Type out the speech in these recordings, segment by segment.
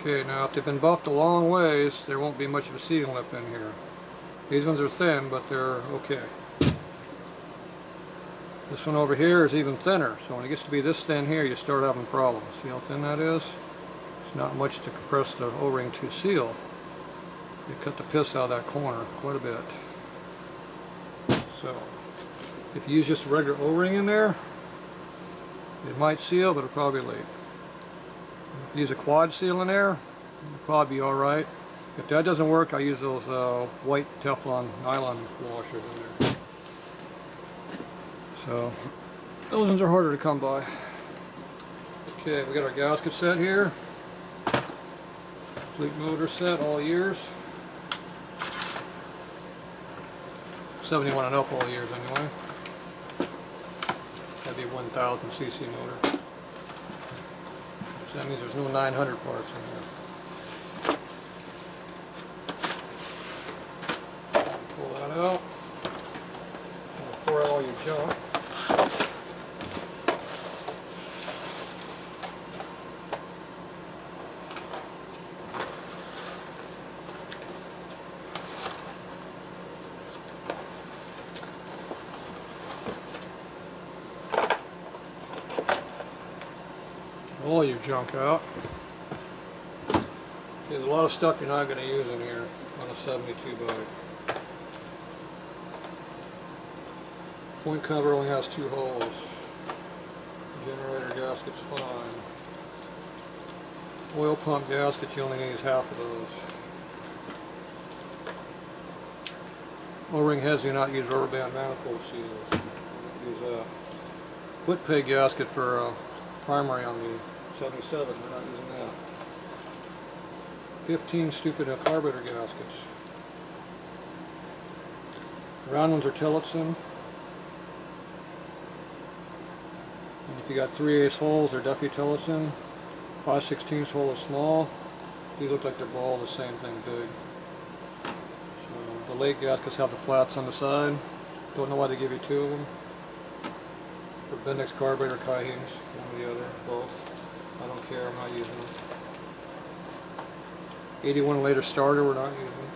Okay, now if they've been buffed a long ways, there won't be much of a sealing lip in here. These ones are thin, but they're okay. This one over here is even thinner, so when it gets to be this thin here, you start having problems. See how thin that is? It's not much to compress the O-ring to seal. You cut the piss out of that corner quite a bit. So, if you use just a regular O-ring in there, it might seal, but it'll probably leak. If you use a quad seal in there, it'll probably be alright. If that doesn't work, I use those white Teflon nylon washers in there. So, those ones are harder to come by. Okay, we got our gasket set here. Complete motor set, all years. 71 and up all years anyway. That'd be 1000 cc motor. So that means there's no 900 parts in there. Pull that out. Pour out all your junk. All your junk out. Okay, there's a lot of stuff you're not going to use in here on a 72 bike. Point cover only has 2 holes. Generator gasket's fine. Oil pump gaskets, you only need half of those. O-ring heads do not use rubber band manifold seals. Use a foot peg gasket for primary on the 77, we're not using that. 15 stupid carburetor gaskets. Round ones are Tillotson. And if you got 3/8 holes, they're Duffy Tillotson. 5/16 hole is small. These look like they're all the same thing big. So the late gaskets have the flats on the side. Don't know why they give you 2 of them. For Bendix carburetor Cajuns, one or the other, both. I don't care, I'm not using them. 81 and later starter, we're not using.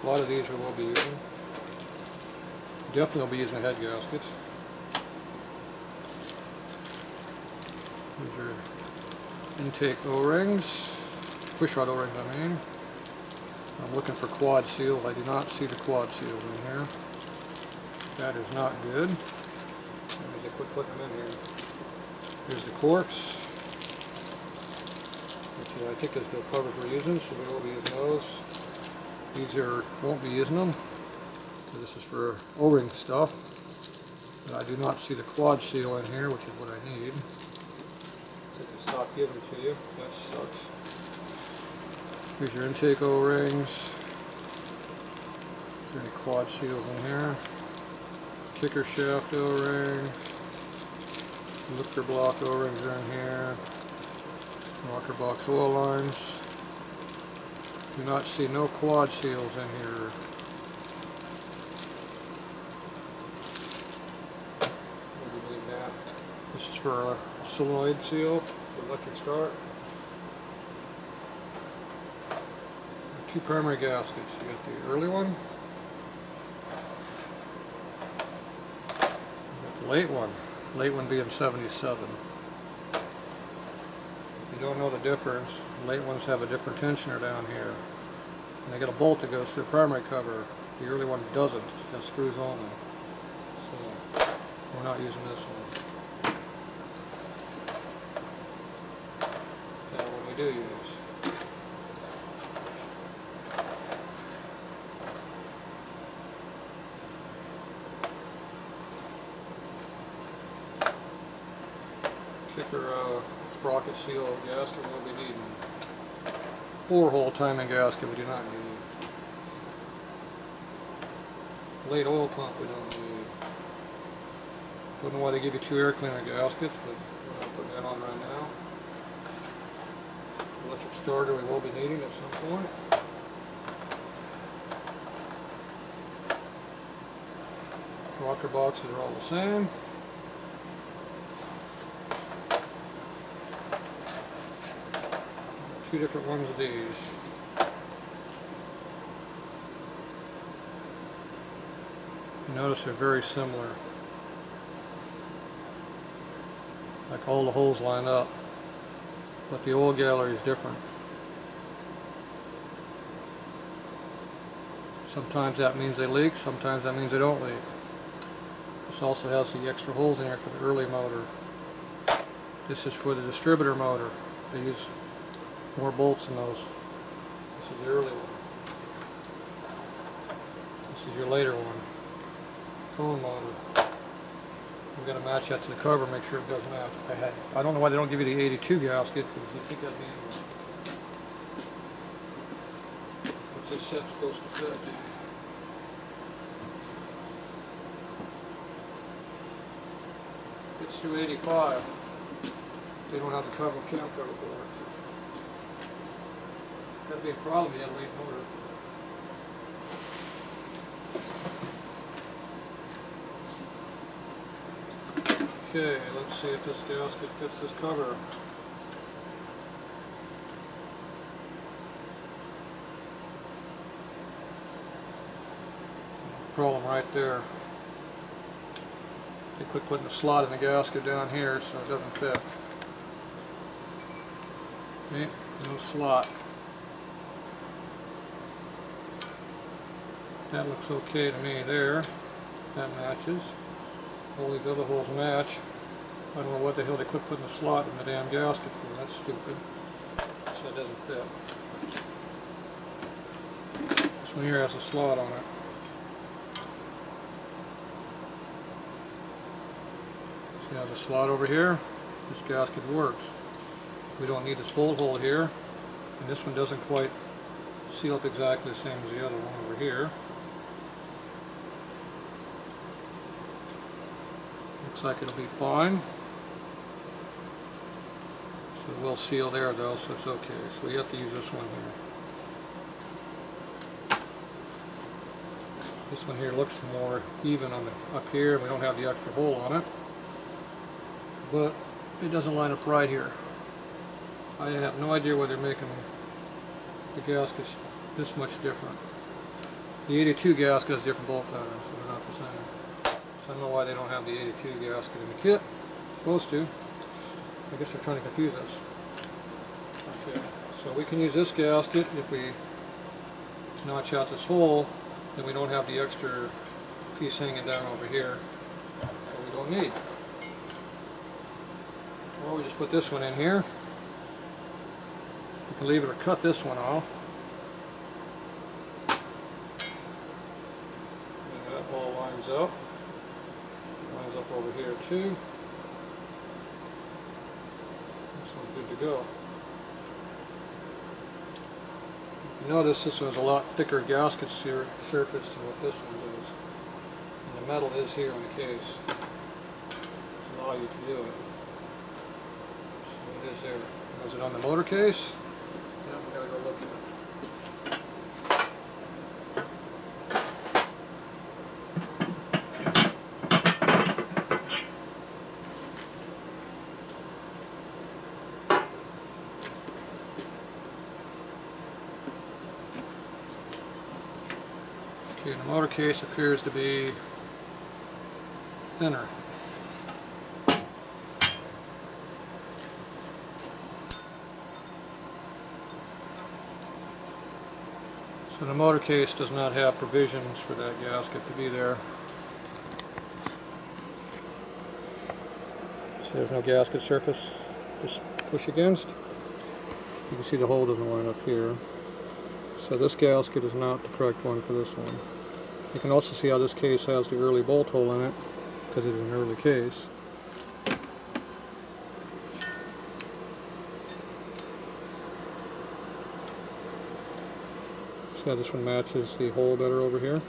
A lot of these we will be using. Definitely will be using head gaskets. These are intake O-rings, push rod O-rings I mean. I'm looking for quad seals. I do not see the quad seals in here. That is not good. As I quit putting them in here. Here's the corks, which I think is the covers we're using, so we will be using those. These won't be using them. So this is for O-ring stuff. But I do not see the quad seal in here, which is what I need. So they stop giving to you. That sucks. Here's your intake O-rings. Is there any quad seals in here? Kicker shaft O-ring. Lifter block O-rings are in here. Rocker box oil lines. Do not see no quad seals in here. This is for a solenoid seal for electric start. 2 primary gaskets. You got the early one. Late one being 77. If you don't know the difference, late ones have a different tensioner down here. And they got a bolt that goes through the primary cover. The early one doesn't, it's got screws only. So, we're not using this one. That one we do use. Kicker sprocket seal gasket we'll be needing. 4-hole timing gasket we do not need. Late oil pump we don't need. Don't know why they give you 2 air cleaner gaskets, but we're not putting that on right now. Electric starter we will be needing at some point. Rocker boxes are all the same. two different ones of these. You notice they're very similar. Like all the holes line up, but the oil gallery is different. Sometimes that means they leak, sometimes that means they don't leak. This also has the extra holes in here for the early motor. This is for the distributor motor. They use more bolts in those. This is the early one. This is your later one. Cone motor. We're going to match that to the cover, make sure it does match. I don't know why they don't give you the 82 gasket, because you think that'd be what's this set supposed to fit? It's to 85. They don't have the cam cover for it. That'd be a problem, you had a late motor. Okay, let's see if this gasket fits this cover. Problem right there. They quit putting a slot in the gasket down here, so it doesn't fit. Okay, no slot. That looks okay to me there. That matches. All these other holes match. I don't know what the hell they quit putting a slot in the damn gasket for. That's stupid. So it doesn't fit. This one here has a slot on it. See, it has a slot over here. This gasket works. We don't need this bolt hole here. And this one doesn't quite seal up exactly the same as the other one over here. Looks like it'll be fine. So we'll seal there though, so it's okay. So we have to use this one here. This one here looks more even on the up here. We don't have the extra hole on it, but it doesn't line up right here. I have no idea why they're making the gaskets this much different. The 82 gasket has different bolt patterns, so they're not the same. I don't know why they don't have the 82 gasket in the kit. It's supposed to. I guess they're trying to confuse us. Okay, so we can use this gasket if we notch out this hole, then we don't have the extra piece hanging down over here that we don't need. Or we just put this one in here. We can leave it or cut this one off. And that all lines up. Lines up over here too. This one's good to go. If you notice, this one's a lot thicker gasket surface than what this one is. And the metal is here on the case. It's allow you to do it. So it is there. Was it on the motor case? Yeah, we gotta go look at it. Okay, the motor case appears to be thinner. So the motor case does not have provisions for that gasket to be there. So there's no gasket surface, just push against. You can see the hole doesn't line up here. So this gasket is not the correct one for this one. You can also see how this case has the early bolt hole in it, because it is an early case. See how this one matches the hole better over here?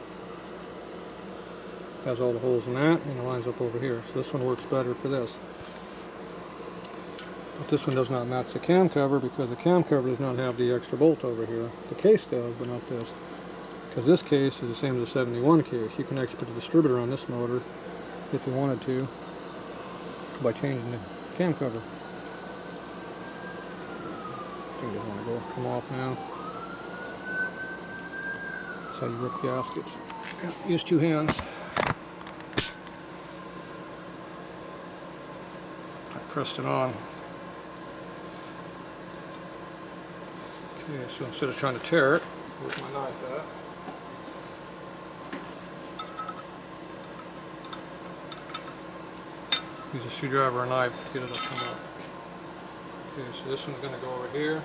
Has all the holes in that, and it lines up over here. So this one works better for this. But this one does not match the cam cover because the cam cover does not have the extra bolt over here. The case does, but not this. Because this case is the same as the 71 case. You can actually put a distributor on this motor if you wanted to by changing the cam cover. thing doesn't want to go come off now. That's how you rip gaskets. Use two hands. I pressed it on. Okay, so instead of trying to tear it, where's my knife at? Use a screwdriver or knife to get it to come up. Okay, so this one's going to go over here. And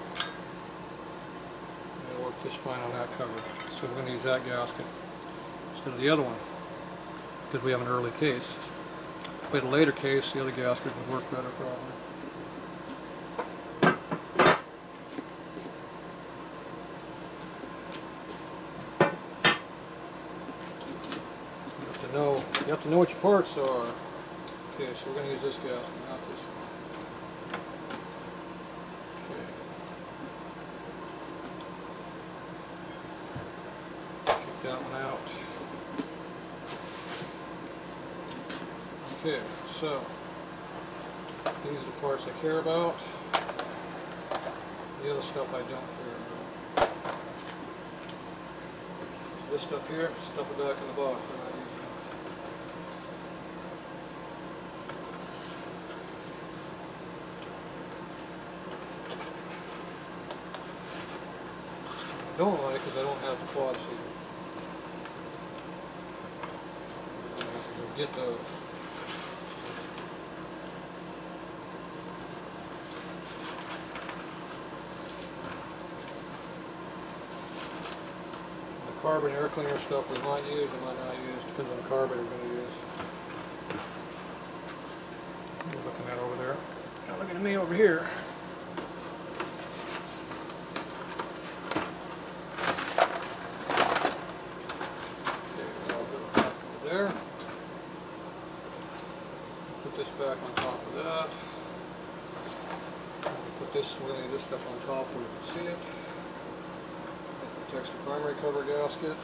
it'll work just fine on that cover. So we're going to use that gasket instead of the other one, because we have an early case. If we had a later case, the other gasket would work better probably. You have to know what your parts are. Okay, so we're going to use this gasket, not this one. Okay. Keep that one out. Okay, so these are the parts I care about. The other stuff I don't care about. So this stuff here, stuff it back in the box. I don't like because I don't have the quad seals. I have to go get those. The carbon air cleaner stuff we might use and might not use, depends on the carbon we're going to use. You're looking at over there. Now looking at me over here. Put this back on top of that. Put this, we're going to leave this stuff on top where you can see it. That protects the primary cover gasket.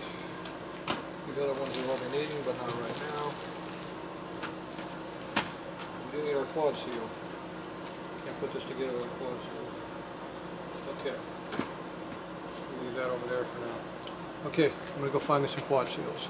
These other ones we will be needing, but not right now. We do need our quad seal. Can't put this together with quad seals. Okay. So we'll leave that over there for now. Okay, I'm going to go find me some quad seals.